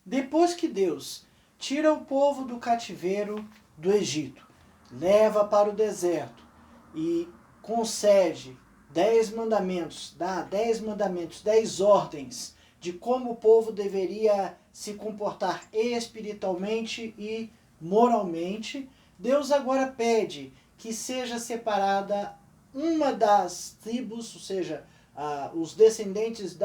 Depois que Deus tira o povo do cativeiro do Egito, leva para o deserto e concede 10 mandamentos, dá 10 mandamentos, 10 ordens de como o povo deveria se comportar espiritualmente e moralmente, Deus agora pede que seja separada uma das tribos, ou seja, os descendentes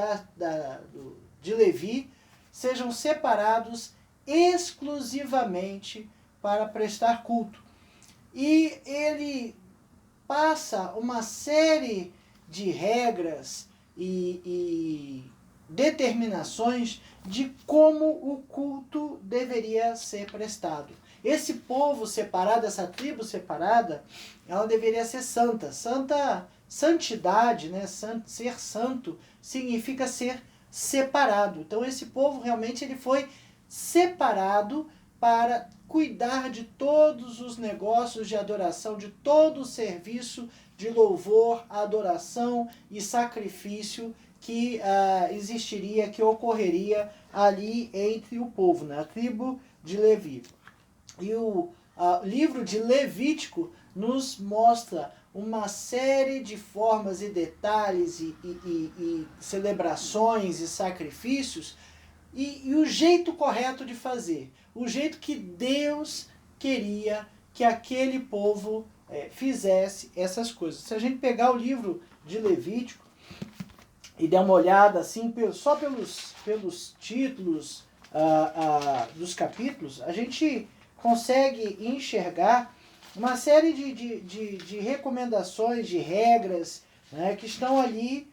de Levi, sejam separados exclusivamente para prestar culto. E ele passa uma série de regras e determinações de como o culto deveria ser prestado. Esse povo separado, essa tribo separada, ela deveria ser santa. Santidade, né? Ser santo significa ser separado. Então esse povo realmente ele foi separado para cuidar de todos os negócios de adoração, de todo o serviço de louvor, adoração e sacrifício que existiria, que ocorreria ali entre o povo, na tribo de Levi. E o livro de Levítico nos mostra uma série de formas e detalhes e celebrações e sacrifícios e o jeito correto de fazer, o jeito que Deus queria que aquele povo fizesse essas coisas. Se a gente pegar o livro de Levítico e der uma olhada assim, só pelos títulos dos capítulos, a gente consegue enxergar uma série de recomendações, de regras, né, que estão ali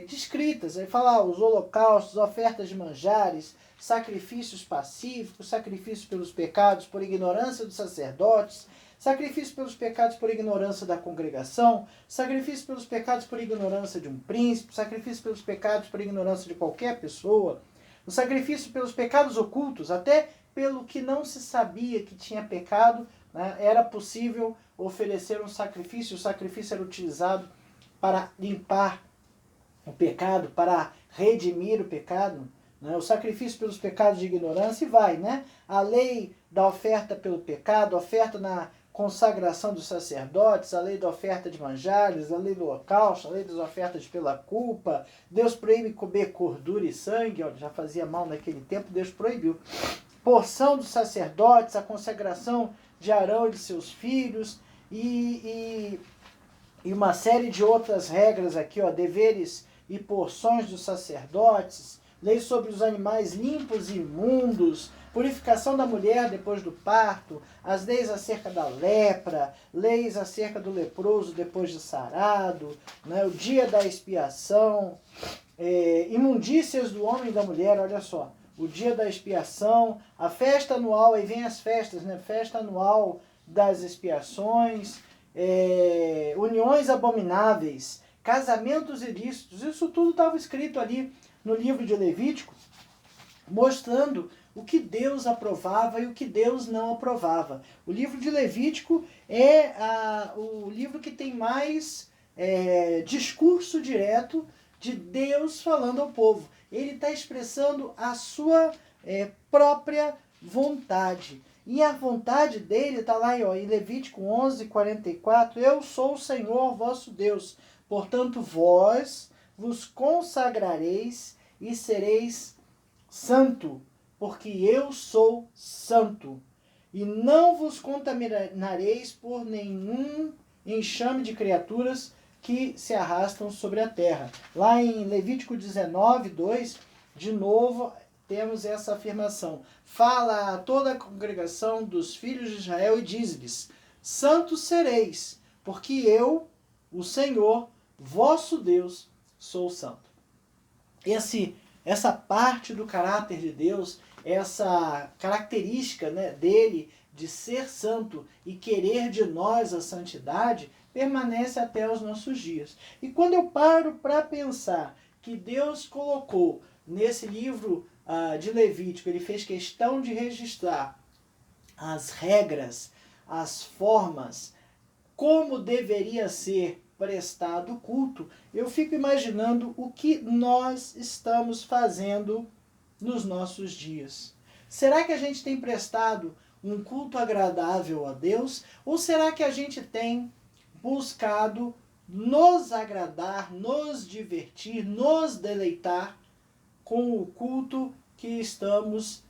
descritas. Aí fala os holocaustos, ofertas de manjares, sacrifícios pacíficos, sacrifícios pelos pecados por ignorância dos sacerdotes, sacrifício pelos pecados por ignorância da congregação, sacrifício pelos pecados por ignorância de um príncipe, sacrifício pelos pecados por ignorância de qualquer pessoa, o sacrifício pelos pecados ocultos, até pelo que não se sabia que tinha pecado, né, era possível oferecer um sacrifício. O sacrifício era utilizado para limpar o pecado, para redimir o pecado, né, o sacrifício pelos pecados de ignorância, e vai, né? A lei da oferta pelo pecado, a oferta na consagração dos sacerdotes, a lei da oferta de manjares, a lei do holocausto, a lei das ofertas pela culpa. Deus proíbe comer gordura e sangue, ó, já fazia mal naquele tempo, Deus proibiu. Porção dos sacerdotes, a consagração de Arão e de seus filhos, e uma série de outras regras aqui, ó, deveres e porções dos sacerdotes, leis sobre os animais limpos e imundos, purificação da mulher depois do parto, as leis acerca da lepra, leis acerca do leproso depois de sarado, né, o dia da expiação, imundícias do homem e da mulher, olha só, o dia da expiação, a festa anual, aí vem as festas, né, festa anual das expiações, uniões abomináveis, casamentos ilícitos, isso tudo estava escrito ali no livro de Levítico, mostrando o que Deus aprovava e o que Deus não aprovava. O livro de Levítico é o livro que tem mais discurso direto de Deus falando ao povo. Ele está expressando a sua própria vontade. E a vontade dele está lá em Levítico 11:44, eu sou o Senhor vosso Deus, portanto vós vos consagrareis e sereis santo, porque eu sou santo. E não vos contaminareis por nenhum enxame de criaturas que se arrastam sobre a terra. Lá em Levítico 19:2, de novo temos essa afirmação. Fala a toda a congregação dos filhos de Israel e diz-lhes, santos sereis, porque eu, o Senhor, vosso Deus, sou santo. Essa parte do caráter de Deus, essa característica, né, dele de ser santo e querer de nós a santidade, permanece até os nossos dias. E quando eu paro para pensar que Deus colocou nesse livro de Levítico, ele fez questão de registrar as regras, as formas, como deveria ser prestado o culto, eu fico imaginando o que nós estamos fazendo nos nossos dias? Será que a gente tem prestado um culto agradável a Deus? Ou será que a gente tem buscado nos agradar, nos divertir, nos deleitar com o culto que estamos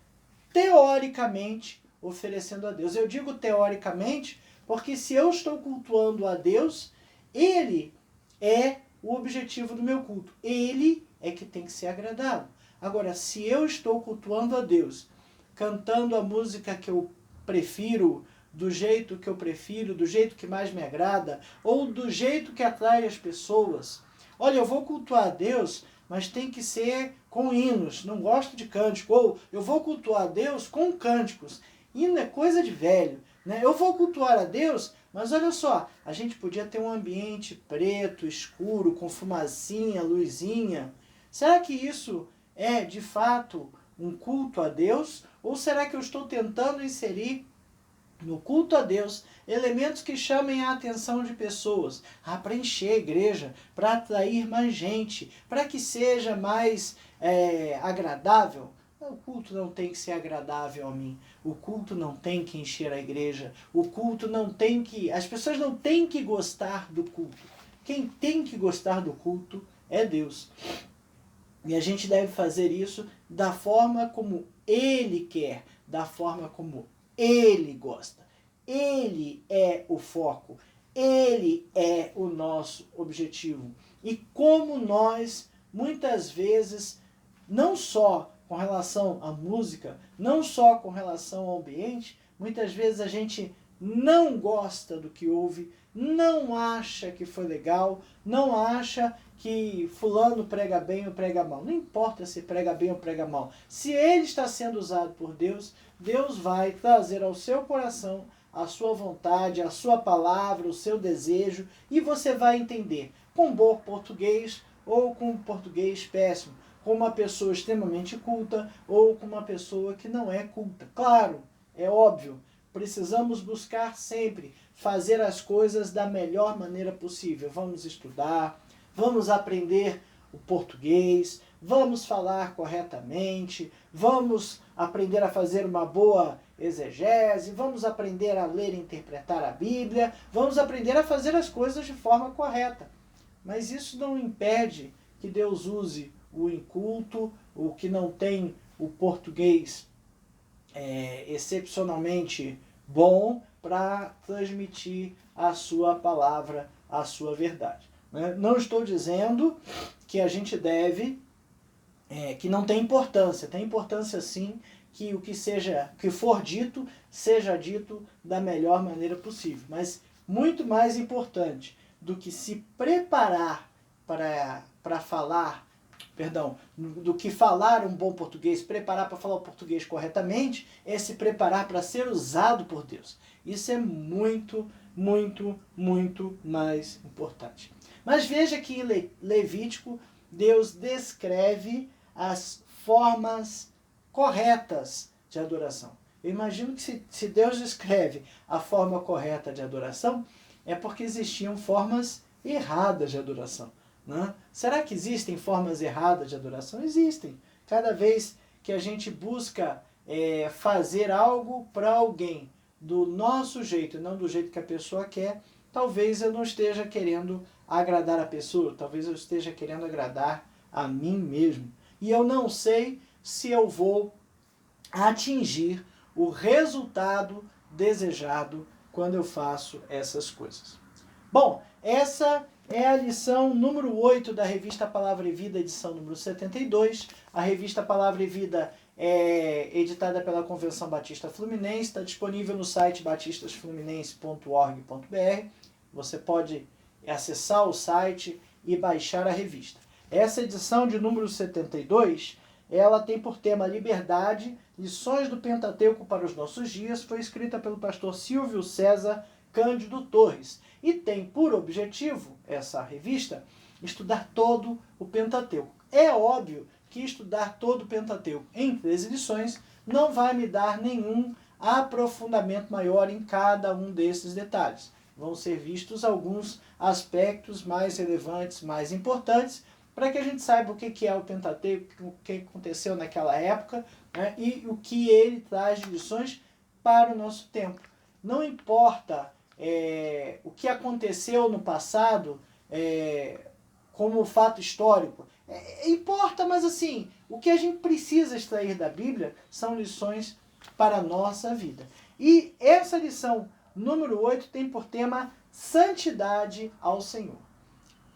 teoricamente oferecendo a Deus? Eu digo teoricamente porque se eu estou cultuando a Deus, Ele é o objetivo do meu culto. Ele é que tem que ser agradável. Agora, se eu estou cultuando a Deus, cantando a música que eu prefiro, do jeito que eu prefiro, do jeito que mais me agrada, ou do jeito que atrai as pessoas. Olha, eu vou cultuar a Deus, mas tem que ser com hinos, não gosto de cântico. Ou eu vou cultuar a Deus com cânticos. Hino é coisa de velho, né? Eu vou cultuar a Deus, mas olha só, a gente podia ter um ambiente preto, escuro, com fumacinha, luzinha. Será que isso é, de fato, um culto a Deus? Ou será que eu estou tentando inserir no culto a Deus elementos que chamem a atenção de pessoas, para encher a igreja, para atrair mais gente, para que seja mais agradável? O culto não tem que ser agradável a mim. O culto não tem que encher a igreja. O culto não tem que... As pessoas não têm que gostar do culto. Quem tem que gostar do culto é Deus. E a gente deve fazer isso da forma como Ele quer, da forma como Ele gosta. Ele é o foco. Ele é o nosso objetivo. E como nós, muitas vezes, não só com relação à música, não só com relação ao ambiente, muitas vezes a gente não gosta do que ouve, não acha que foi legal, não acha que fulano prega bem ou prega mal. Não importa se prega bem ou prega mal. Se ele está sendo usado por Deus, Deus vai trazer ao seu coração a sua vontade, a sua palavra, o seu desejo, e você vai entender com bom português ou com português péssimo, com uma pessoa extremamente culta ou com uma pessoa que não é culta. Claro, é óbvio, precisamos buscar sempre fazer as coisas da melhor maneira possível. Vamos estudar, vamos aprender o português, vamos falar corretamente, vamos aprender a fazer uma boa exegese, vamos aprender a ler e interpretar a Bíblia, vamos aprender a fazer as coisas de forma correta. Mas isso não impede que Deus use o inculto, o que não tem o português excepcionalmente bom para transmitir a sua palavra, a sua verdade. Não estou dizendo que a gente deve, que não tem importância sim, que o que for dito, seja dito da melhor maneira possível. Mas muito mais importante do que se preparar para falar, do que falar um bom português, preparar para falar o português corretamente, é se preparar para ser usado por Deus. Isso é muito, muito, muito mais importante. Mas veja que em Levítico, Deus descreve as formas corretas de adoração. Eu imagino que se Deus descreve a forma correta de adoração, é porque existiam formas erradas de adoração. Né? Será que existem formas erradas de adoração? Existem. Cada vez que a gente busca fazer algo para alguém do nosso jeito e não do jeito que a pessoa quer, talvez eu não esteja querendo agradar a pessoa, talvez eu esteja querendo agradar a mim mesmo. E eu não sei se eu vou atingir o resultado desejado quando eu faço essas coisas. Bom, essa é a lição número 8 da revista Palavra e Vida, edição número 72. A revista Palavra e Vida é editada pela Convenção Batista Fluminense, está disponível no site batistasfluminense.org.br. Você pode acessar o site e baixar a revista. Essa edição de número 72, ela tem por tema Liberdade, lições do Pentateuco para os nossos dias, foi escrita pelo pastor Silvio César Cândido Torres e tem por objetivo, essa revista, estudar todo o Pentateuco. É óbvio que estudar todo o Pentateuco em 13 lições não vai me dar nenhum aprofundamento maior em cada um desses detalhes. Vão ser vistos alguns aspectos mais relevantes, mais importantes, para que a gente saiba o que é o Pentateuco, o que aconteceu naquela época, né, e o que ele traz de lições para o nosso tempo. Não importa o que aconteceu no passado como fato histórico. Importa, mas assim, o que a gente precisa extrair da Bíblia são lições para a nossa vida. E essa lição número 8 tem por tema santidade ao Senhor.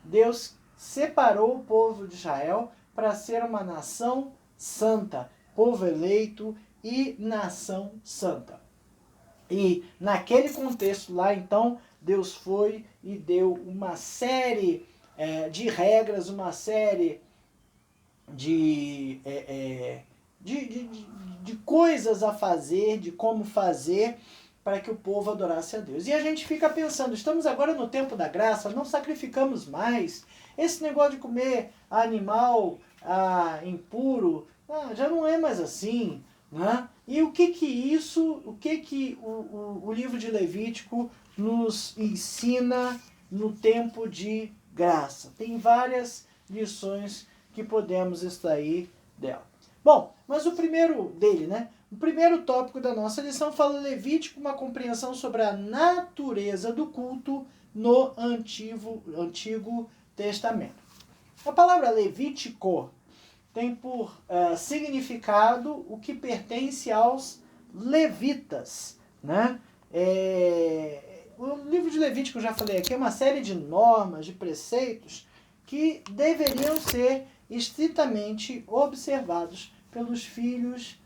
Deus separou o povo de Israel para ser uma nação santa, povo eleito e nação santa. E naquele contexto lá, então, Deus foi e deu uma série de regras, uma série de coisas a fazer, de como fazer para que o povo adorasse a Deus. E a gente fica pensando, estamos agora no tempo da graça, não sacrificamos mais. Esse negócio de comer animal impuro, já não é mais assim, né? E o que o livro de Levítico nos ensina no tempo de graça? Tem várias lições que podemos extrair dela. Bom, mas o primeiro dele, né? O primeiro tópico da nossa lição fala Levítico, uma compreensão sobre a natureza do culto no Antigo Testamento. A palavra Levítico tem por significado o que pertence aos levitas, né? O livro de Levítico, eu já falei aqui, é uma série de normas, de preceitos que deveriam ser estritamente observados pelos filhos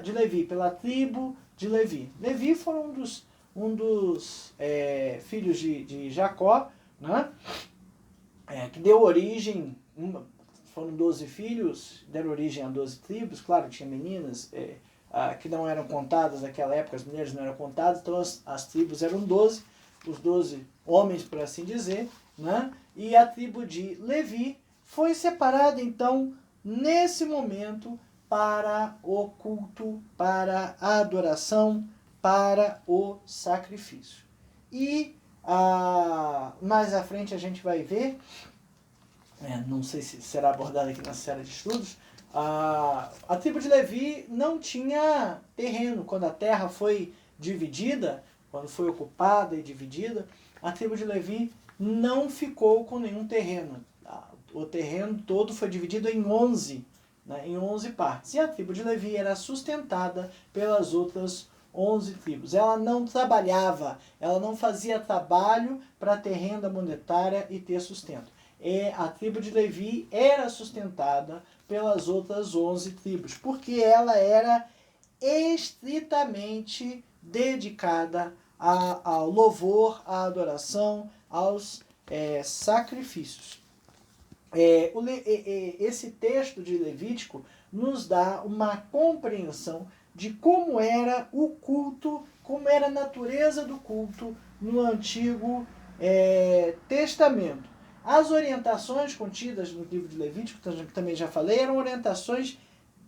de Levi, pela tribo de Levi. Levi foram um dos filhos de Jacó, né? Que deu origem, foram 12 filhos, deram origem a 12 tribos, claro, tinha meninas que não eram contadas naquela época, as mulheres não eram contadas, então as tribos eram 12, os 12 homens, por assim dizer, né? E a tribo de Levi foi separada, então, nesse momento, para o culto, para a adoração, para o sacrifício. E mais à frente a gente vai ver, não sei se será abordado aqui na série de estudos, a tribo de Levi não tinha terreno. Quando a terra foi dividida, quando foi ocupada e dividida, a tribo de Levi não ficou com nenhum terreno. O terreno todo foi dividido em 11, né, em 11 partes. E a tribo de Levi era sustentada pelas outras 11 tribos. Ela não trabalhava, ela não fazia trabalho para ter renda monetária e ter sustento. A tribo de Levi era sustentada pelas outras 11 tribos, porque ela era estritamente dedicada ao louvor, à adoração, aos sacrifícios. Esse texto de Levítico nos dá uma compreensão de como era o culto, como era a natureza do culto no Antigo Testamento. As orientações contidas no livro de Levítico, que também já falei, eram orientações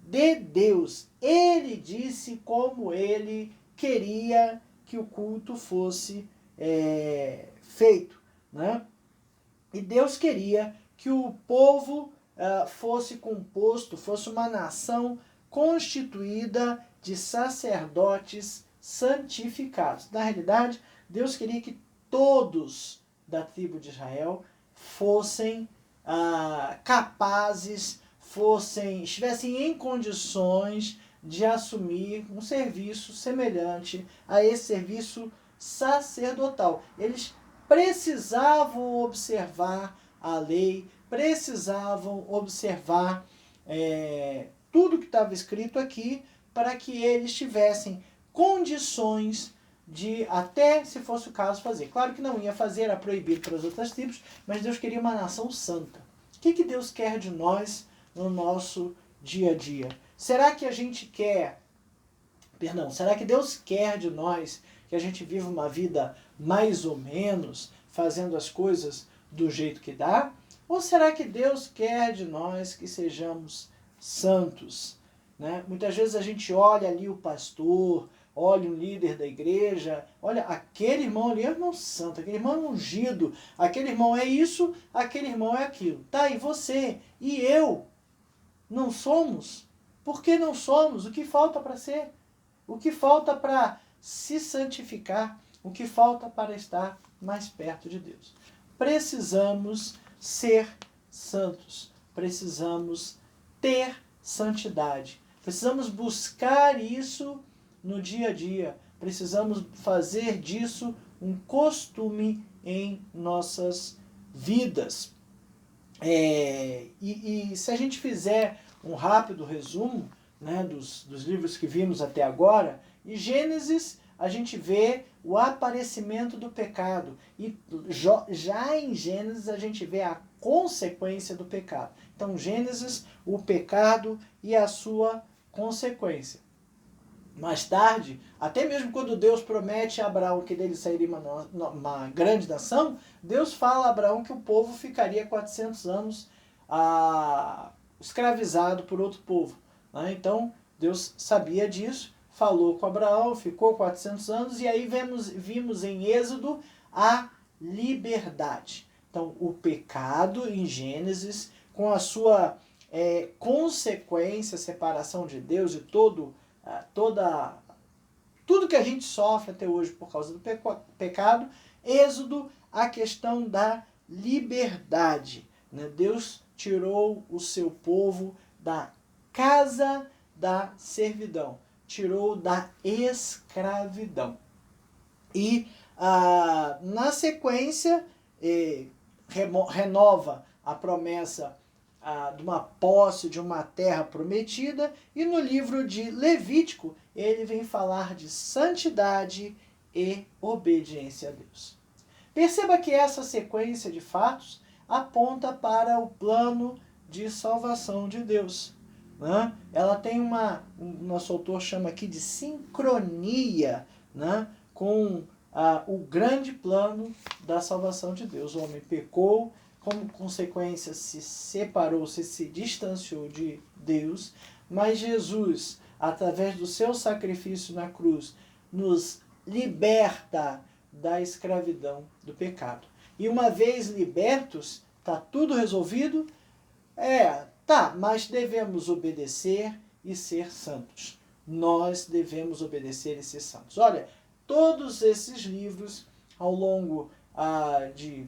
de Deus. Ele disse como ele queria que o culto fosse feito, né? E Deus queria que o povo fosse composto, fosse uma nação constituída de sacerdotes santificados. Na realidade, Deus queria que todos da tribo de Israel fossem capazes, estivessem em condições de assumir um serviço semelhante a esse serviço sacerdotal. Eles precisavam observar a lei, precisavam observar tudo que estava escrito aqui para que eles tivessem condições de, até se fosse o caso, fazer. Claro que não ia fazer, era proibido para as outras tribos, mas Deus queria uma nação santa. O que Deus quer de nós no nosso dia a dia? Será que será que Deus quer de nós que a gente viva uma vida mais ou menos, fazendo as coisas do jeito que dá? Ou será que Deus quer de nós que sejamos santos? Né? Muitas vezes a gente olha ali o pastor, olhe um líder da igreja, olha, aquele irmão ali é irmão santo, aquele irmão é ungido, aquele irmão é isso, aquele irmão é aquilo. Tá, e você? E eu? Não somos? Por que não somos? O que falta para ser? O que falta para se santificar? O que falta para estar mais perto de Deus? Precisamos ser santos. Precisamos ter santidade. Precisamos buscar isso no dia a dia. Precisamos fazer disso um costume em nossas vidas. E se a gente fizer um rápido resumo, né, dos livros que vimos até agora, em Gênesis a gente vê o aparecimento do pecado. E já em Gênesis a gente vê a consequência do pecado. Então, Gênesis, o pecado e a sua consequência. Mais tarde, até mesmo quando Deus promete a Abraão que dele sairia uma grande nação, Deus fala a Abraão que o povo ficaria 400 anos escravizado por outro povo. Né? Então, Deus sabia disso, falou com Abraão, ficou 400 anos, e aí vimos em Êxodo a liberdade. Então, o pecado em Gênesis, com a sua consequência, separação de Deus e tudo que a gente sofre até hoje por causa do pecado. Êxodo, a questão da liberdade. Né? Deus tirou o seu povo da casa da servidão, tirou da escravidão. E na sequência renova a promessa de uma posse de uma terra prometida, e no livro de Levítico ele vem falar de santidade e obediência a Deus. Perceba que essa sequência de fatos aponta para o plano de salvação de Deus. Né? Ela tem o nosso autor chama aqui de sincronia, né? Com o grande plano da salvação de Deus. O homem pecou, como consequência se separou, se distanciou de Deus, mas Jesus, através do seu sacrifício na cruz, nos liberta da escravidão do pecado. E uma vez libertos, está tudo resolvido? Mas devemos obedecer e ser santos. Nós devemos obedecer e ser santos. Olha, todos esses livros, ao longo de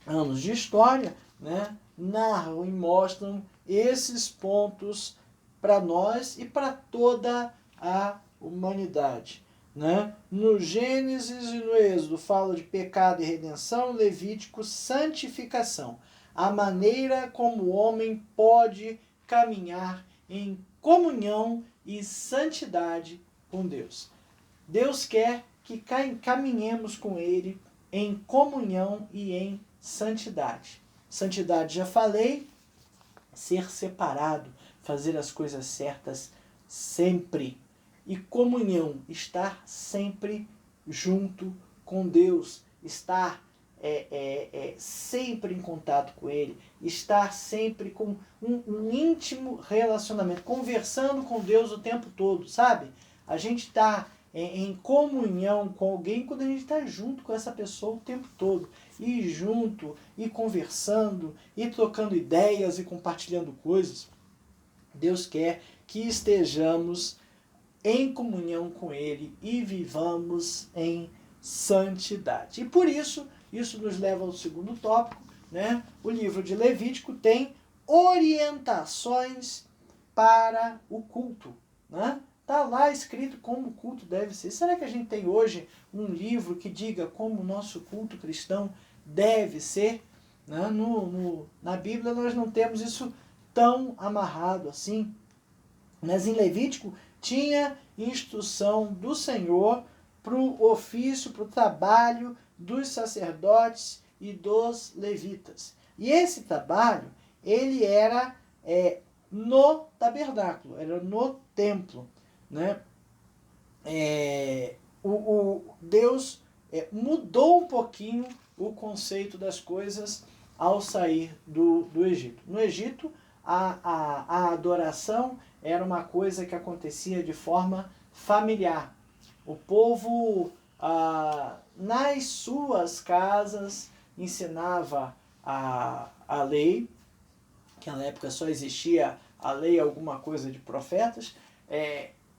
anos de história, né, narram e mostram esses pontos para nós e para toda a humanidade. Né? No Gênesis e no Êxodo fala de pecado e redenção, Levítico, santificação. A maneira como o homem pode caminhar em comunhão e santidade com Deus. Deus quer que caminhemos com Ele em comunhão e em santidade. Santidade, já falei, ser separado, fazer as coisas certas sempre. E comunhão, estar sempre junto com Deus, estar sempre em contato com Ele, estar sempre com um íntimo relacionamento, conversando com Deus o tempo todo, sabe? A gente está em comunhão com alguém quando a gente está junto com essa pessoa o tempo todo. E junto, e conversando, e trocando ideias e compartilhando coisas. Deus quer que estejamos em comunhão com Ele e vivamos em santidade. E por isso nos leva ao segundo tópico, né? O livro de Levítico tem orientações para o culto, né? Está lá escrito como o culto deve ser. Será que a gente tem hoje um livro que diga como o nosso culto cristão deve ser? Né? Na Bíblia nós não temos isso tão amarrado assim. Mas em Levítico tinha instrução do Senhor para o ofício, para o trabalho dos sacerdotes e dos levitas. E esse trabalho, ele era no tabernáculo, era no templo. Né? Deus mudou um pouquinho o conceito das coisas ao sair do Egito. No Egito, a adoração era uma coisa que acontecia de forma familiar. O povo, nas suas casas, ensinava a lei, que na época só existia a lei, alguma coisa de profetas.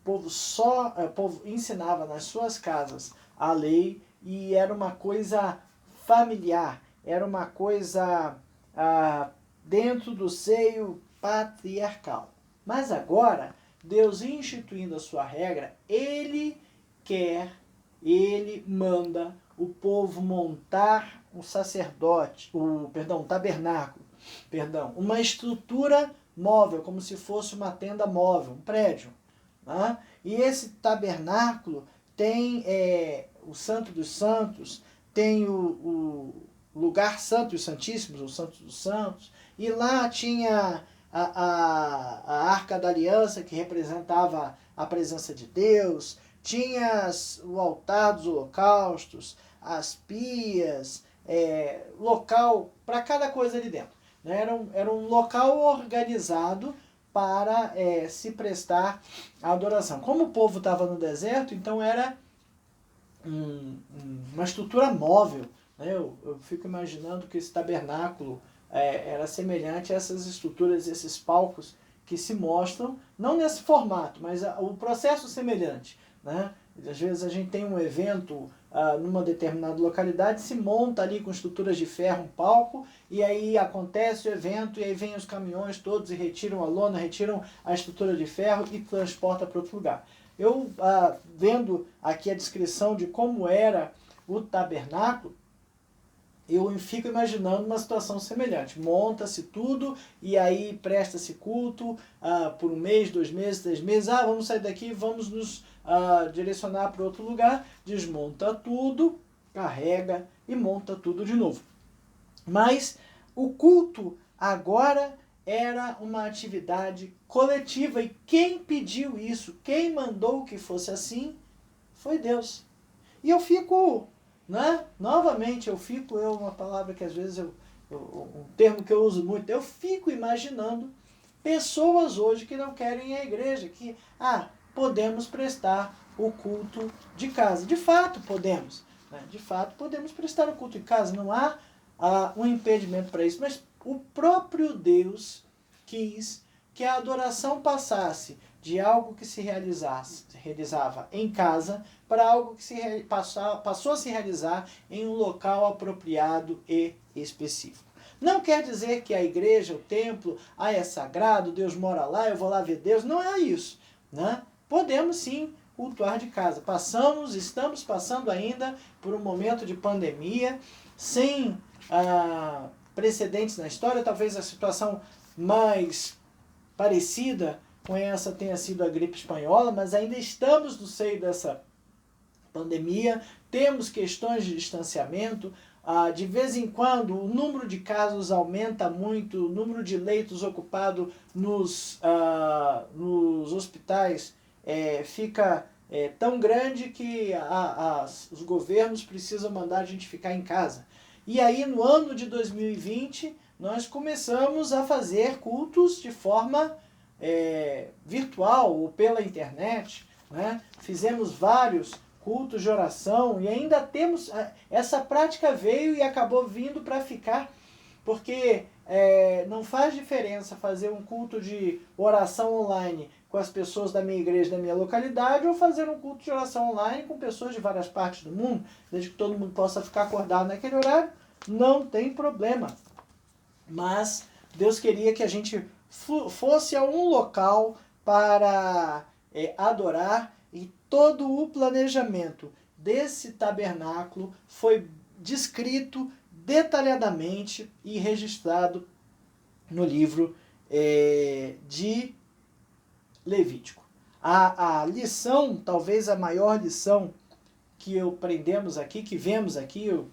O povo ensinava nas suas casas a lei, e era uma coisa familiar, era uma coisa dentro do seio patriarcal. Mas agora, Deus instituindo a sua regra, Ele manda o povo montar o tabernáculo, uma estrutura móvel, como se fosse uma tenda móvel, um prédio. Né? E esse tabernáculo tem o Santo dos Santos, tem o lugar santo e santíssimos, o Santo dos Santos, e lá tinha a Arca da Aliança, que representava a presença de Deus, tinha o altar dos holocaustos, as pias, local para cada coisa ali dentro. Né? Era um local organizado para se prestar a adoração. Como o povo estava no deserto, então era uma estrutura móvel. Né? Eu fico imaginando que esse tabernáculo era semelhante a essas estruturas, esses palcos que se mostram, não nesse formato, mas o processo semelhante. Né? Às vezes a gente tem um evento numa determinada localidade, se monta ali com estruturas de ferro um palco, e aí acontece o evento, e aí vem os caminhões todos e retiram a lona, retiram a estrutura de ferro e transporta para outro lugar. Eu, vendo aqui a descrição de como era o tabernáculo, eu fico imaginando uma situação semelhante. Monta-se tudo e aí presta-se culto por 1 mês, 2 meses, 3 meses. Vamos sair daqui, vamos nos direcionar para outro lugar. Desmonta tudo, carrega e monta tudo de novo. Mas o culto agora era uma atividade coletiva. E quem pediu isso, quem mandou que fosse assim, foi Deus. E eu fico... Né? Novamente, uma palavra que às vezes um termo que eu uso muito, eu fico imaginando pessoas hoje que não querem ir à igreja, que podemos prestar o culto de casa. De fato podemos, né? De fato podemos prestar o culto em casa, não há um impedimento para isso, mas o próprio Deus quis que a adoração passasse de algo que se realizava em casa para algo que passou a se realizar em um local apropriado e específico. Não quer dizer que a igreja, o templo, é sagrado, Deus mora lá, eu vou lá ver Deus. Não é isso. Né? Podemos sim cultuar de casa. Estamos passando ainda por um momento de pandemia, sem precedentes na história. Talvez a situação mais parecida com essa tenha sido a gripe espanhola, mas ainda estamos no seio dessa pandemia, temos questões de distanciamento, de vez em quando o número de casos aumenta muito, o número de leitos ocupados nos hospitais fica tão grande que os governos precisam mandar a gente ficar em casa. E aí no ano de 2020 nós começamos a fazer cultos de forma virtual ou pela internet, né? Fizemos vários cultos de oração e ainda temos, essa prática veio e acabou vindo para ficar, porque não faz diferença fazer um culto de oração online com as pessoas da minha igreja, da minha localidade, ou fazer um culto de oração online com pessoas de várias partes do mundo, desde que todo mundo possa ficar acordado naquele horário, não tem problema. Mas Deus queria que a gente fosse a um local para adorar, e todo o planejamento desse tabernáculo foi descrito detalhadamente e registrado no livro de Levítico. A lição, talvez a maior lição que aprendemos aqui, que vemos aqui, eu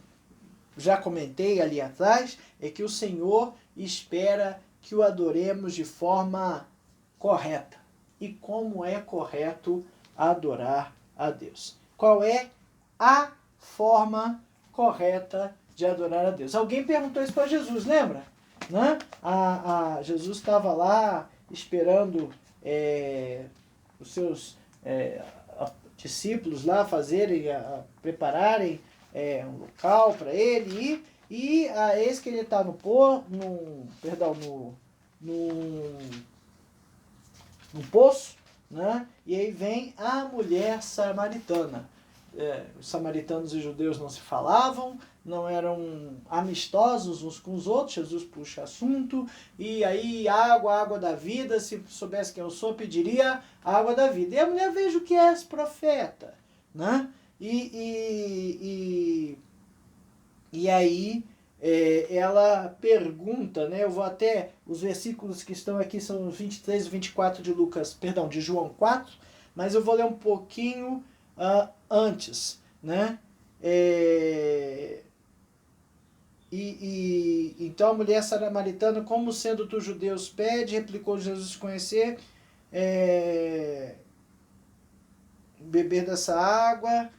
já comentei ali atrás, é que o Senhor espera que o adoremos de forma correta. E como é correto adorar a Deus? Qual é a forma correta de adorar a Deus? Alguém perguntou isso para Jesus, lembra? Né? Jesus estava lá esperando os seus discípulos lá fazerem, prepararem um local para ele ir. E eis que ele está no poço, né? E aí vem a mulher samaritana. Os samaritanos e os judeus não se falavam, não eram amistosos uns com os outros. Jesus puxa assunto, e aí água da vida, se soubesse quem eu sou, pediria a água da vida. E a mulher: veja o que és profeta, né? E aí ela pergunta, né? Eu vou até, os versículos que estão aqui são 23 e 24 de João 4, mas eu vou ler um pouquinho antes, né? Então a mulher samaritana: como sendo tu judeus pede, replicou Jesus: conhecer, beber dessa água,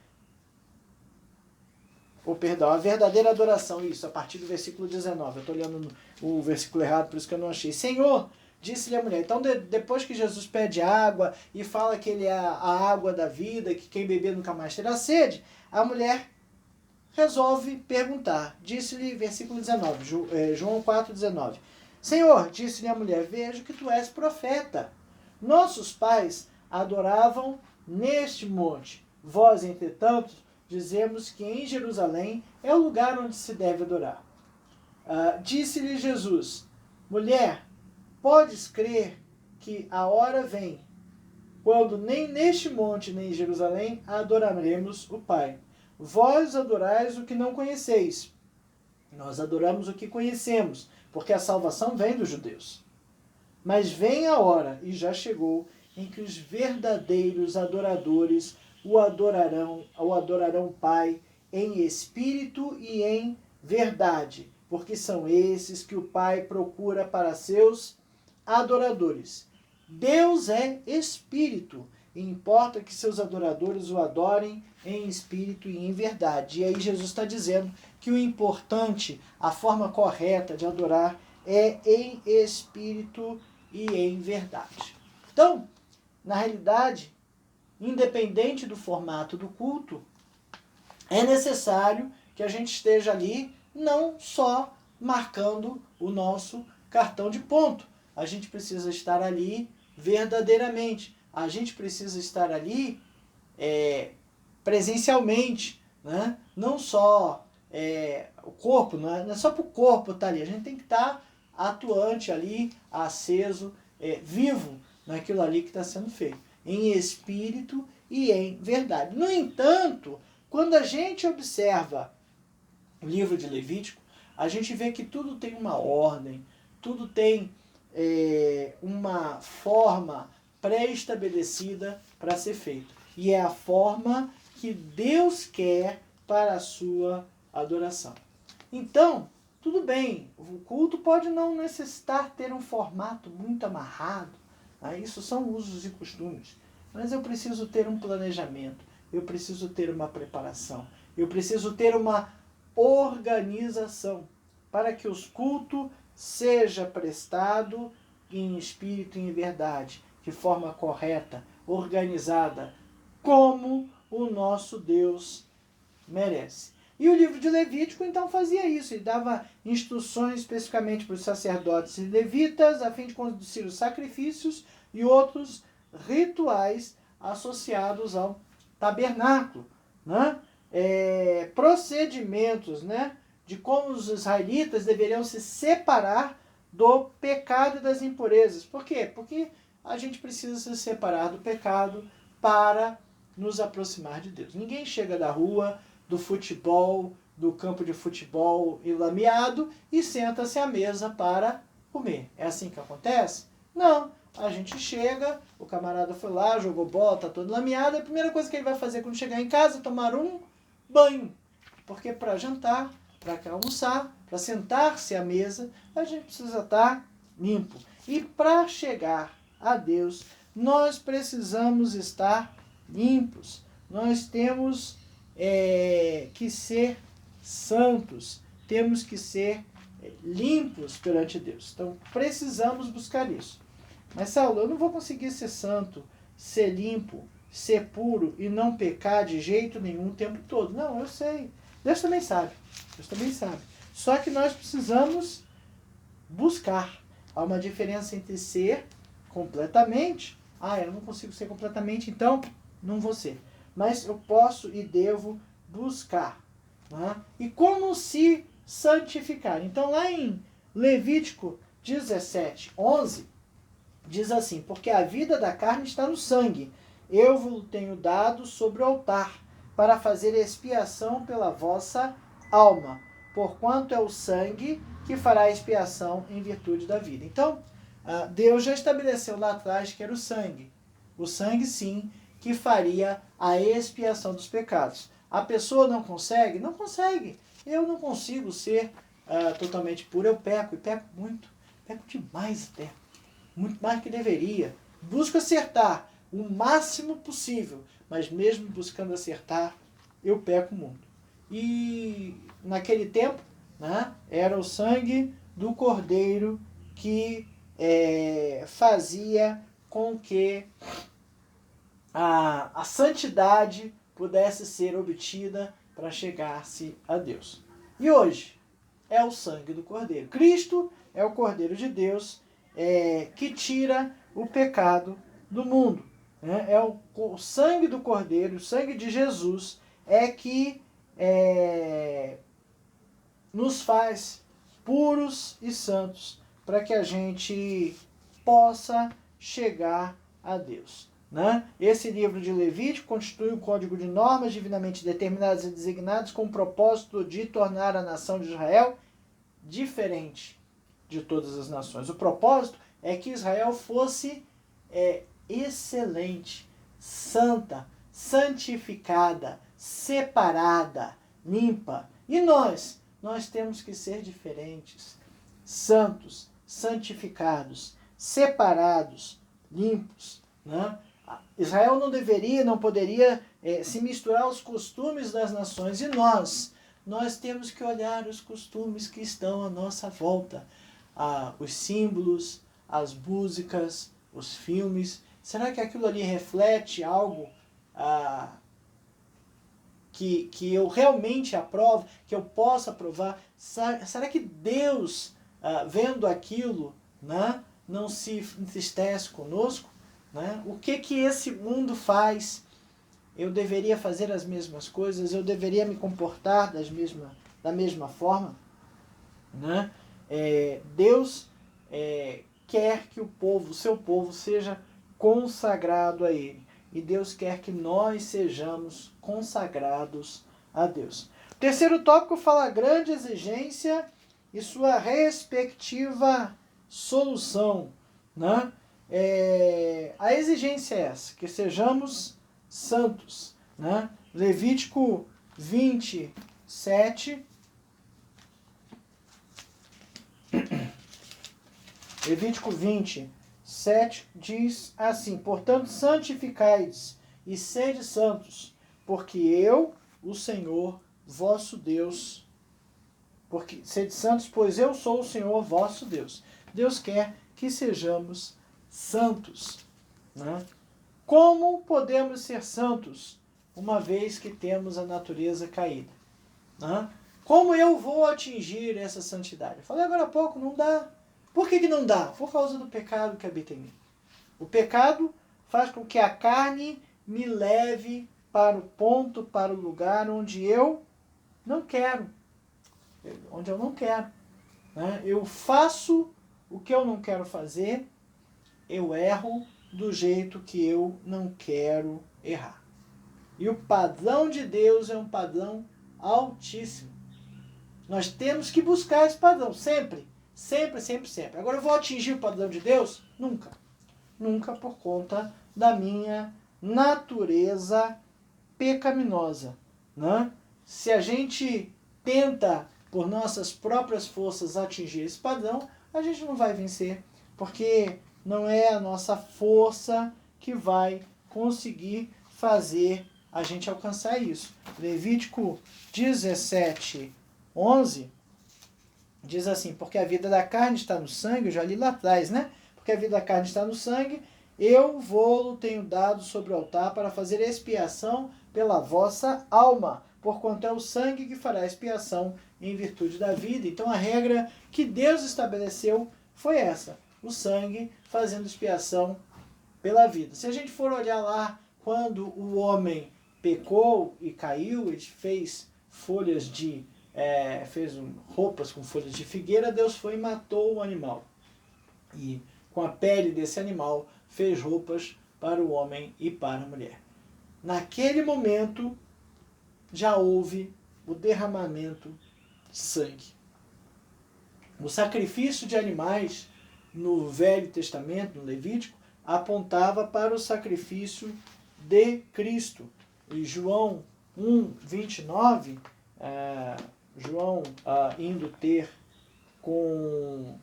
a verdadeira adoração, isso, a partir do versículo 19, eu estou lendo o versículo errado, por isso que eu não achei. Senhor, disse-lhe a mulher. Então, depois que Jesus pede água e fala que ele é a água da vida, que quem beber nunca mais terá sede, a mulher resolve perguntar. Disse-lhe, versículo 19, João 4, 19. Senhor, disse-lhe a mulher: vejo que tu és profeta. Nossos pais adoravam neste monte. Vós, entretanto, dizemos que em Jerusalém é o lugar onde se deve adorar. Disse-lhe Jesus: mulher, podes crer que a hora vem, quando nem neste monte nem em Jerusalém adoraremos o Pai. Vós adorais o que não conheceis. Nós adoramos o que conhecemos, porque a salvação vem dos judeus. Mas vem a hora, e já chegou, em que os verdadeiros adoradores o adorarão o Pai em espírito e em verdade, porque são esses que o Pai procura para seus adoradores. Deus é espírito, e importa que seus adoradores o adorem em espírito e em verdade. E aí Jesus está dizendo que o importante, a forma correta de adorar é em espírito e em verdade. Então, na realidade, independente do formato do culto, é necessário que a gente esteja ali não só marcando o nosso cartão de ponto. A gente precisa estar ali verdadeiramente. A gente precisa estar ali presencialmente, né? Não só o corpo, não é só para o corpo estar ali. A gente tem que estar atuante ali, aceso, vivo naquilo ali que está sendo feito, em espírito e em verdade. No entanto, quando a gente observa o livro de Levítico, a gente vê que tudo tem uma ordem, tudo tem uma forma pré-estabelecida para ser feito. E é a forma que Deus quer para a sua adoração. Então, tudo bem, o culto pode não necessitar ter um formato muito amarrado, isso são usos e costumes. Mas eu preciso ter um planejamento, eu preciso ter uma preparação, eu preciso ter uma organização para que os cultos seja prestado em espírito e em verdade, de forma correta, organizada, como o nosso Deus merece. E o livro de Levítico então fazia isso, ele dava instruções especificamente para os sacerdotes e levitas, a fim de conduzir os sacrifícios e outros rituais associados ao tabernáculo, né? Procedimentos, né, de como os israelitas deveriam se separar do pecado e das impurezas. Por quê? Porque a gente precisa se separar do pecado para nos aproximar de Deus. Ninguém chega da rua, do futebol, do campo de futebol enlameado e senta-se à mesa para comer. É assim que acontece? Não. A gente chega, o camarada foi lá, jogou bola, está todo lameado, a primeira coisa que ele vai fazer quando chegar em casa é tomar um banho. Porque para jantar, para almoçar, para sentar-se à mesa, a gente precisa estar limpo. E para chegar a Deus, nós precisamos estar limpos. Nós temos que ser santos, temos que ser limpos perante Deus. Então precisamos buscar isso. Mas Saulo, eu não vou conseguir ser santo, ser limpo, ser puro e não pecar de jeito nenhum o tempo todo. Não, eu sei. Deus também sabe. Deus também sabe. Só que nós precisamos buscar. Há uma diferença entre ser completamente. Eu não consigo ser completamente, então não vou ser. Mas eu posso e devo buscar. Né? E como se santificar? Então lá em Levítico 17:11, diz assim: porque a vida da carne está no sangue. Eu vos tenho dado sobre o altar, para fazer expiação pela vossa alma, porquanto é o sangue que fará expiação em virtude da vida. Então, Deus já estabeleceu lá atrás que era o sangue. O sangue, sim, que faria a expiação dos pecados. A pessoa não consegue? Não consegue. Eu não consigo ser totalmente puro. Eu peco, e peco muito. Peco demais até. Muito mais que deveria. Busco acertar o máximo possível, mas mesmo buscando acertar, eu peco muito. E naquele tempo, né, era o sangue do cordeiro que fazia com que a santidade pudesse ser obtida para chegar-se a Deus. E hoje é o sangue do cordeiro. Cristo é o cordeiro de Deus que tira o pecado do mundo. É o sangue do cordeiro, o sangue de Jesus que nos faz puros e santos para que a gente possa chegar a Deus. Né? Esse livro de Levítico constitui um código de normas divinamente determinadas e designadas com o propósito de tornar a nação de Israel diferente de todas as nações. O propósito é que Israel fosse excelente, santa, santificada, separada, limpa. E nós temos que ser diferentes, santos, santificados, separados, limpos. Né? Israel não poderia se misturar aos costumes das nações. E nós temos que olhar os costumes que estão à nossa volta. Os símbolos, as músicas, os filmes. Será que aquilo ali reflete algo que eu realmente aprovo, que eu possa aprovar? Será que Deus, vendo aquilo, né, não se entristece conosco? Né? O que esse mundo faz? Eu deveria fazer as mesmas coisas? Eu deveria me comportar da mesma forma? Né? Deus quer que o seu povo seja consagrado a Ele. E Deus quer que nós sejamos consagrados a Deus. O terceiro tópico fala a grande exigência e sua respectiva solução. Né? A exigência é essa, que sejamos santos. Né? Levítico 27... Levítico 27 diz assim: portanto, santificai-vos e sede santos, porque eu, o Senhor, vosso Deus, porque sede santos, pois eu sou o Senhor, vosso Deus. Deus quer que sejamos santos. Né? Como podemos ser santos, uma vez que temos a natureza caída? Né? Como eu vou atingir essa santidade? Eu falei agora há pouco, não dá. Por que não dá? Por causa do pecado que habita em mim. O pecado faz com que a carne me leve para o ponto, para o lugar onde eu não quero. Onde eu não quero. Né? Eu faço o que eu não quero fazer, eu erro do jeito que eu não quero errar. E o padrão de Deus é um padrão altíssimo. Nós temos que buscar esse padrão, sempre. Sempre, sempre, sempre. Agora eu vou atingir o padrão de Deus? Nunca. Nunca, por conta da minha natureza pecaminosa. Né? Se a gente tenta, por nossas próprias forças, atingir esse padrão, a gente não vai vencer. Porque não é a nossa força que vai conseguir fazer a gente alcançar isso. Levítico 17:11 diz assim: porque a vida da carne está no sangue, eu já li lá atrás, né? Porque a vida da carne está no sangue, eu vou-lo tenho dado sobre o altar para fazer expiação pela vossa alma, porquanto é o sangue que fará expiação em virtude da vida. Então a regra que Deus estabeleceu foi essa, o sangue fazendo expiação pela vida. Se a gente for olhar lá, quando o homem pecou e caiu, ele fez roupas com folhas de figueira, Deus foi e matou o animal. E com a pele desse animal fez roupas para o homem e para a mulher. Naquele momento já houve o derramamento de sangue. O sacrifício de animais no Velho Testamento, no Levítico, apontava para o sacrifício de Cristo. E João 1:29, João indo ter com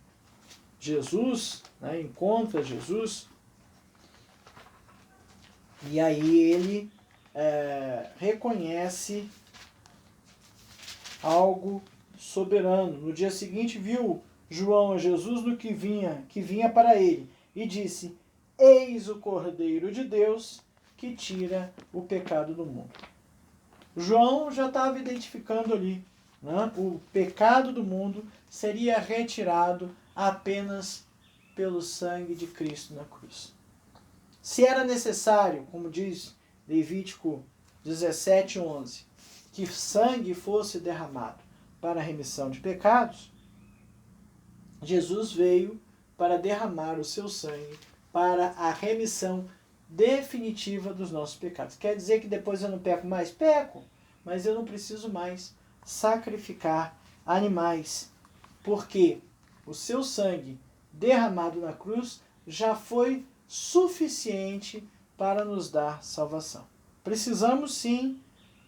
Jesus, né, encontra Jesus, e aí ele reconhece algo soberano. No dia seguinte viu João a Jesus no que vinha para ele, e disse: Eis o Cordeiro de Deus que tira o pecado do mundo. João já estava identificando ali, né? O pecado do mundo seria retirado apenas pelo sangue de Cristo na cruz. Se era necessário, como diz Levítico 17:11, que sangue fosse derramado para a remissão de pecados, Jesus veio para derramar o seu sangue para a remissão definitiva dos nossos pecados. Quer dizer que depois eu não peco mais? Peco, mas eu não preciso mais sacrificar animais, porque o seu sangue derramado na cruz já foi suficiente para nos dar salvação. Precisamos sim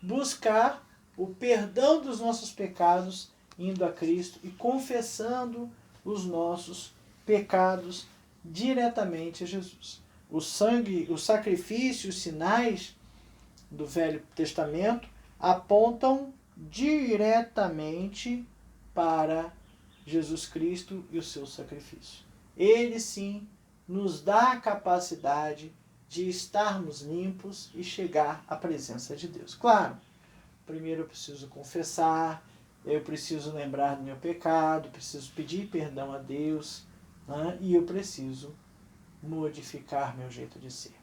buscar o perdão dos nossos pecados indo a Cristo e confessando os nossos pecados diretamente a Jesus. O sangue, o sacrifício, os sinais do Velho Testamento apontam diretamente para Jesus Cristo e o seu sacrifício. Ele sim nos dá a capacidade de estarmos limpos e chegar à presença de Deus. Claro, primeiro eu preciso confessar, eu preciso lembrar do meu pecado, preciso pedir perdão a Deus, né? E eu preciso modificar meu jeito de ser.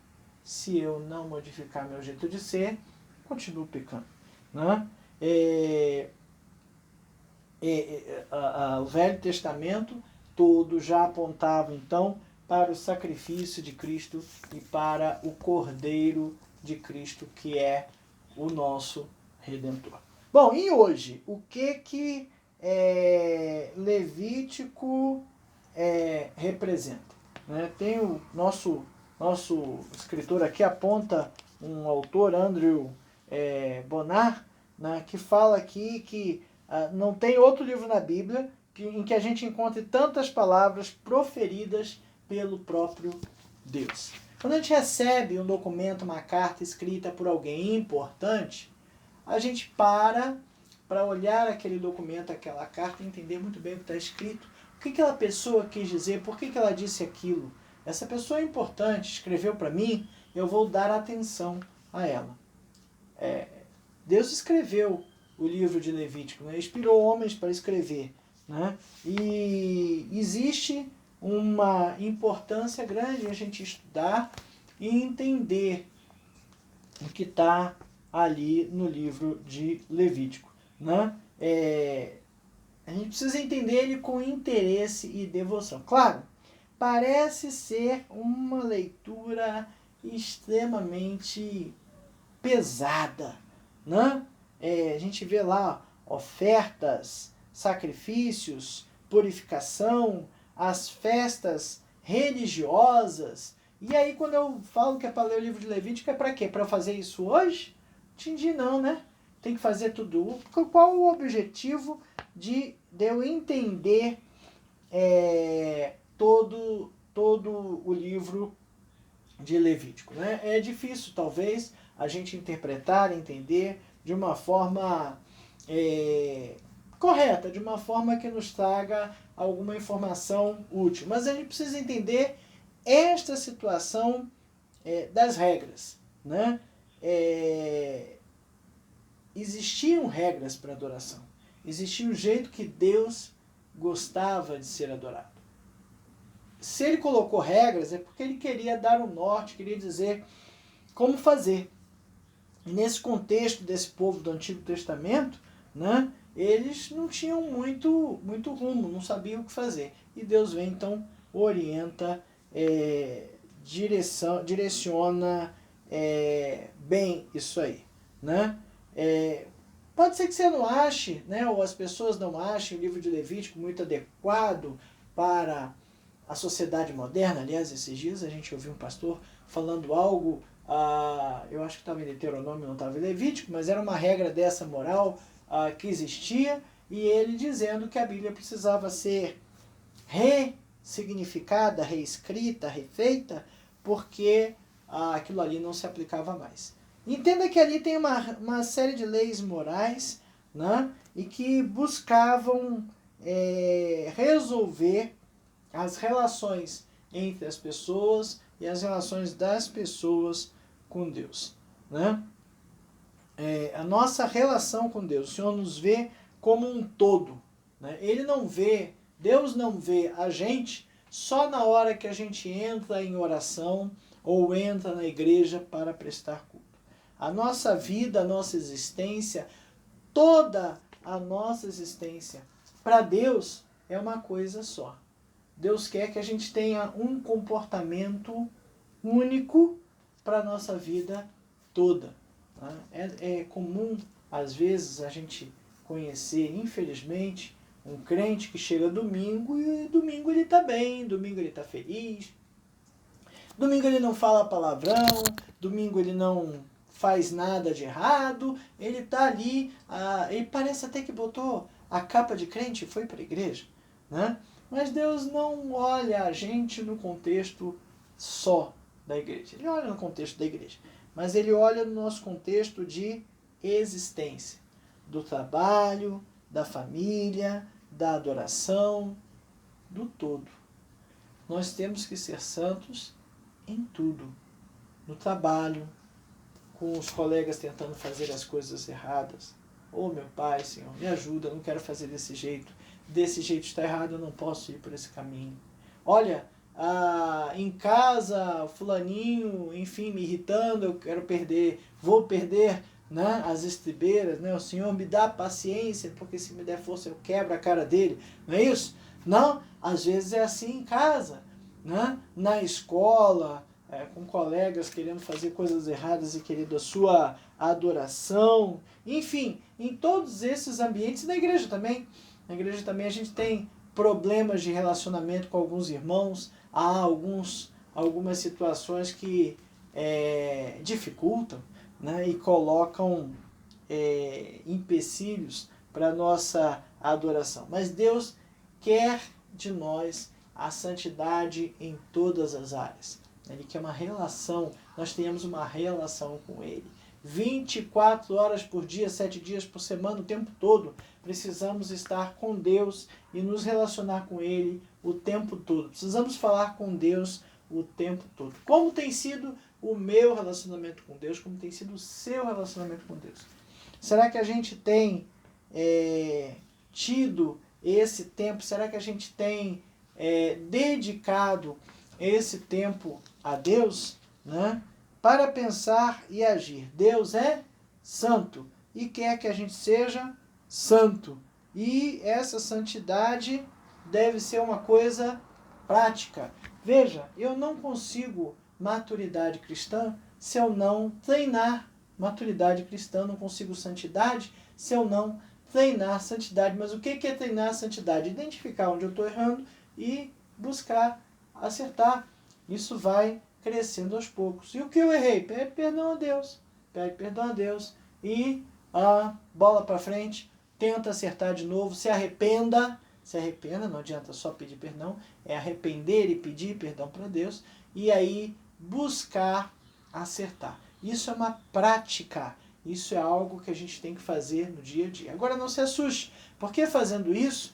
Se eu não modificar meu jeito de ser, continuo pecando, né? O Velho Testamento todo já apontava então para o sacrifício de Cristo e para o Cordeiro de Cristo, que é o nosso Redentor. Bom, e hoje, o que Levítico representa? Né? Tem o nosso escritor aqui, aponta um autor, Andrew Bonar, né, que fala aqui que não tem outro livro na Bíblia em que a gente encontre tantas palavras proferidas pelo próprio Deus. Quando a gente recebe um documento, uma carta escrita por alguém importante, a gente para olhar aquele documento, aquela carta e entender muito bem o que está escrito. O que aquela pessoa quis dizer, por que ela disse aquilo. Essa pessoa é importante, escreveu para mim, eu vou dar atenção a ela. Deus escreveu o livro de Levítico, né? Inspirou homens para escrever, né? E existe uma importância grande em a gente estudar e entender o que está ali no livro de Levítico, né? A gente precisa entender ele com interesse e devoção. Claro, parece ser uma leitura extremamente pesada, né? A gente vê lá ofertas, sacrifícios, purificação, as festas religiosas. E aí quando eu falo que é para ler o livro de Levítico, é para quê? Para fazer isso hoje? Entendi não, né? Tem que fazer tudo. Qual o objetivo de eu entender todo o livro de Levítico, né? É difícil, talvez, a gente interpretar, entender de uma forma correta, de uma forma que nos traga alguma informação útil. Mas a gente precisa entender esta situação das regras, né? Existiam regras para adoração. Existia um jeito que Deus gostava de ser adorado. Se ele colocou regras, é porque ele queria dar um norte, queria dizer como fazer. E nesse contexto desse povo do Antigo Testamento, né, eles não tinham muito rumo, não sabiam o que fazer. E Deus vem, então, orienta, direciona bem isso aí. Né? Pode ser que você não ache, né, ou as pessoas não achem o livro de Levítico muito adequado para a sociedade moderna. Aliás, esses dias a gente ouviu um pastor falando algo, eu acho que estava em Deuteronômio, não estava em Levítico, mas era uma regra dessa moral que existia, e ele dizendo que a Bíblia precisava ser ressignificada, reescrita, refeita, porque aquilo ali não se aplicava mais. Entenda que ali tem uma série de leis morais, né, e que buscavam resolver as relações entre as pessoas e as relações das pessoas com Deus. Né? A nossa relação com Deus, o Senhor nos vê como um todo. Né? Deus não vê a gente só na hora que a gente entra em oração ou entra na igreja para prestar culto. A nossa vida, a nossa existência, toda a nossa existência, para Deus é uma coisa só. Deus quer que a gente tenha um comportamento único para a nossa vida toda. É comum, às vezes, a gente conhecer, infelizmente, um crente que chega domingo e domingo ele está bem, domingo ele está feliz, domingo ele não fala palavrão, domingo ele não faz nada de errado, ele está ali, ele parece até que botou a capa de crente e foi para a igreja. Né? Mas Deus não olha a gente no contexto só da igreja. Ele olha no contexto da igreja. Mas ele olha no nosso contexto de existência. Do trabalho, da família, da adoração, do todo. Nós temos que ser santos em tudo. No trabalho, com os colegas tentando fazer as coisas erradas. Meu Pai, Senhor, me ajuda, eu não quero fazer desse jeito. Desse jeito está errado, eu não posso ir por esse caminho. Olha, em casa, fulaninho, enfim, me irritando, eu quero vou perder, né, as estribeiras, né? O Senhor me dá paciência, porque se me der força eu quebro a cara dele. Não é isso? Não, às vezes é assim em casa, né? Na escola, com colegas querendo fazer coisas erradas e querendo a sua adoração. Enfim, em todos esses ambientes, na igreja também. Na igreja também a gente tem problemas de relacionamento com alguns irmãos, há algumas situações que dificultam, né, e colocam empecilhos para a nossa adoração. Mas Deus quer de nós a santidade em todas as áreas. Ele quer uma relação, nós tenhamos uma relação com Ele. 24 horas por dia, 7 dias por semana, o tempo todo. Precisamos estar com Deus e nos relacionar com Ele o tempo todo. Precisamos falar com Deus o tempo todo. Como tem sido o meu relacionamento com Deus? Como tem sido o seu relacionamento com Deus? Será que a gente tem tido esse tempo? Será que a gente tem dedicado esse tempo a Deus, né, para pensar e agir? Deus é santo e quer que a gente seja santo. E essa santidade deve ser uma coisa prática. Veja, eu não consigo maturidade cristã se eu não treinar maturidade cristã, não consigo santidade se eu não treinar santidade. Mas o que é treinar santidade? Identificar onde eu estou errando e buscar acertar. Isso vai crescendo aos poucos. E o que eu errei? Pede perdão a Deus. Pede perdão a Deus. E bola para frente. Tenta acertar de novo. Se arrependa. Se arrependa, não adianta só pedir perdão. É arrepender e pedir perdão para Deus. E aí buscar acertar. Isso é uma prática. Isso é algo que a gente tem que fazer no dia a dia. Agora não se assuste. Porque fazendo isso,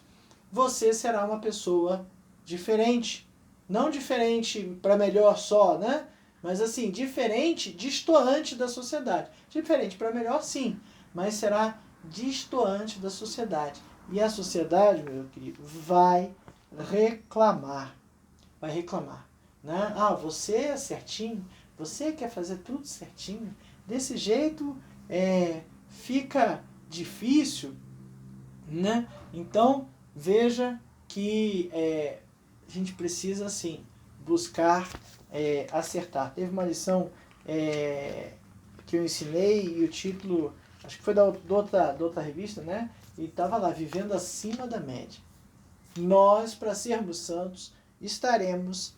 você será uma pessoa diferente. Não diferente para melhor só, né? Mas assim, diferente, destoante da sociedade. Diferente para melhor, sim, mas será destoante da sociedade. E a sociedade, meu querido, vai reclamar. Vai reclamar. Né? Ah, você é certinho, você quer fazer tudo certinho. Desse jeito fica difícil, né? Então, veja que a gente precisa, assim, buscar acertar. Teve uma lição que eu ensinei e o título, acho que foi da outra revista, né? E estava lá, Vivendo Acima da Média. Nós, para sermos santos, estaremos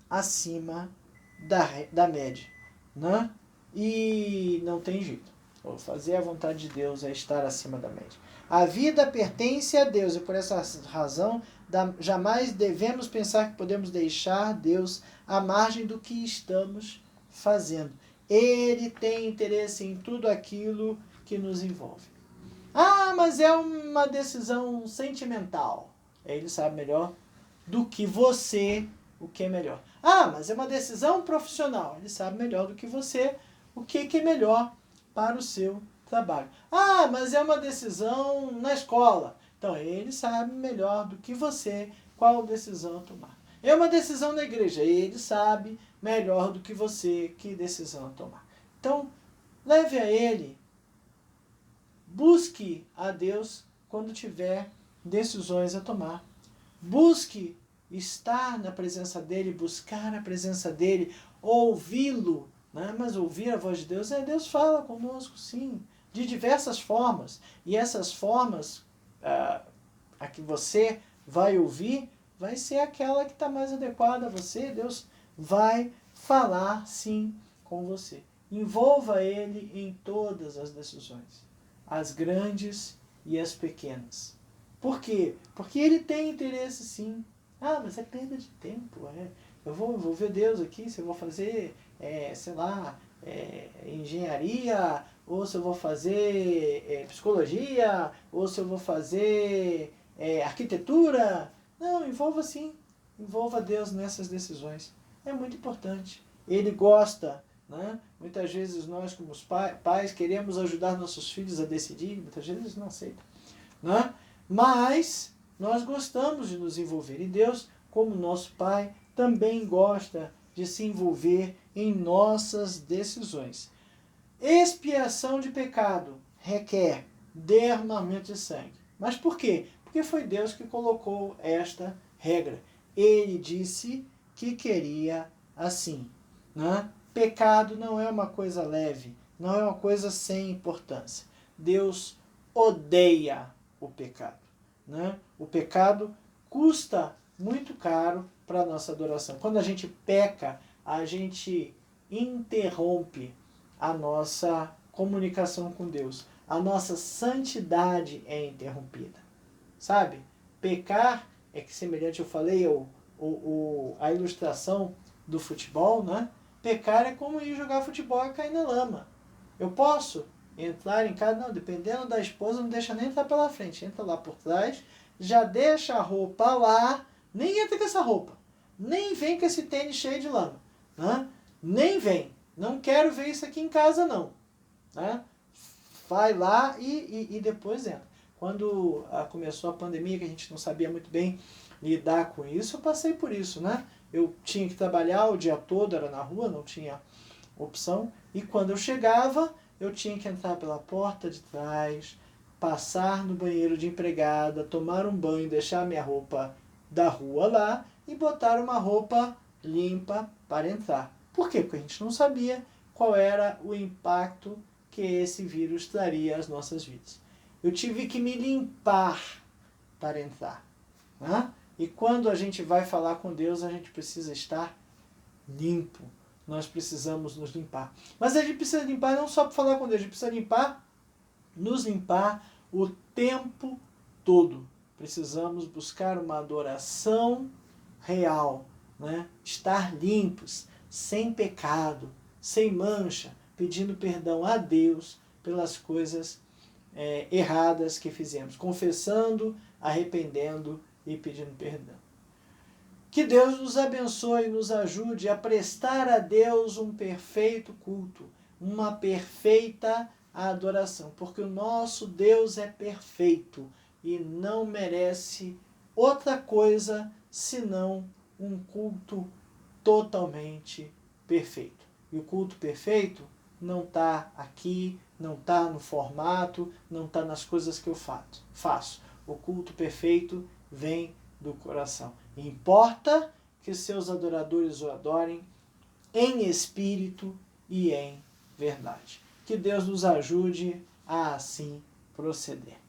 acima da média, né? E não tem jeito. Fazer a vontade de Deus é estar acima da média. A vida pertence a Deus e por essa razão jamais devemos pensar que podemos deixar Deus à margem do que estamos fazendo. Ele tem interesse em tudo aquilo que nos envolve. Ah, mas é uma decisão sentimental. Ele sabe melhor do que você o que é melhor. Ah, mas é uma decisão profissional. Ele sabe melhor do que você o que é melhor para o seu trabalho. Ah, mas é uma decisão na escola. Então, ele sabe melhor do que você qual decisão tomar. É uma decisão na igreja. Ele sabe melhor do que você que decisão tomar. Então, leve a ele. Busque a Deus quando tiver decisões a tomar. Busque estar na presença dele, buscar a presença dele, ouvi-lo, né? Mas ouvir a voz de Deus, Deus fala conosco, sim, de diversas formas. E essas formas a que você vai ouvir, vai ser aquela que está mais adequada a você. Deus vai falar, sim, com você. Envolva ele em todas as decisões, as grandes e as pequenas. Por quê? Porque ele tem interesse, sim. Ah, mas é perda de tempo. Eu vou envolver Deus aqui, se eu vou fazer, sei lá, engenharia, ou se eu vou fazer psicologia, ou se eu vou fazer arquitetura. Não, envolva sim. Envolva Deus nessas decisões. É muito importante. Ele gosta, né? Muitas vezes nós, como os pais, queremos ajudar nossos filhos a decidir, muitas vezes eles não aceitam, né? Mas nós gostamos de nos envolver. E Deus, como nosso Pai, também gosta de se envolver em nossas decisões. Expiação de pecado requer derramamento de sangue. Mas por quê? Porque foi Deus que colocou esta regra. Ele disse que queria assim. Né? Pecado não é uma coisa leve, não é uma coisa sem importância. Deus odeia o pecado. Né? O pecado custa muito caro para a nossa adoração. Quando a gente peca, a gente interrompe a nossa comunicação com Deus. A nossa santidade é interrompida. Sabe? Pecar é que semelhante, eu falei, a ilustração do futebol, né? Pecar é como ir jogar futebol e cair na lama. Eu posso entrar em casa, não, dependendo da esposa, não deixa nem entrar pela frente, entra lá por trás, já deixa a roupa lá, nem entra com essa roupa, nem vem com esse tênis cheio de lama, né? Nem vem, não quero ver isso aqui em casa não, né? Vai lá e depois entra. Quando começou a pandemia, que a gente não sabia muito bem lidar com isso, eu passei por isso, né? Eu tinha que trabalhar o dia todo, era na rua, não tinha opção, e quando eu chegava, eu tinha que entrar pela porta de trás, passar no banheiro de empregada, tomar um banho, deixar minha roupa da rua lá e botar uma roupa limpa para entrar. Por quê? Porque a gente não sabia qual era o impacto que esse vírus traria às nossas vidas. Eu tive que me limpar para entrar. Né? E quando a gente vai falar com Deus, a gente precisa estar limpo. Nós precisamos nos limpar. Mas a gente precisa limpar não só para falar com Deus, a gente precisa nos limpar o tempo todo. Precisamos buscar uma adoração real, né? Estar limpos, sem pecado, sem mancha, pedindo perdão a Deus pelas coisas erradas que fizemos, confessando, arrependendo e pedindo perdão. Que Deus nos abençoe e nos ajude a prestar a Deus um perfeito culto, uma perfeita adoração, porque o nosso Deus é perfeito e não merece outra coisa senão um culto totalmente perfeito. E o culto perfeito não está aqui, não está no formato, não está nas coisas que eu faço. O culto perfeito vem do coração. E importa que seus adoradores o adorem em espírito e em verdade. Que Deus nos ajude a assim proceder.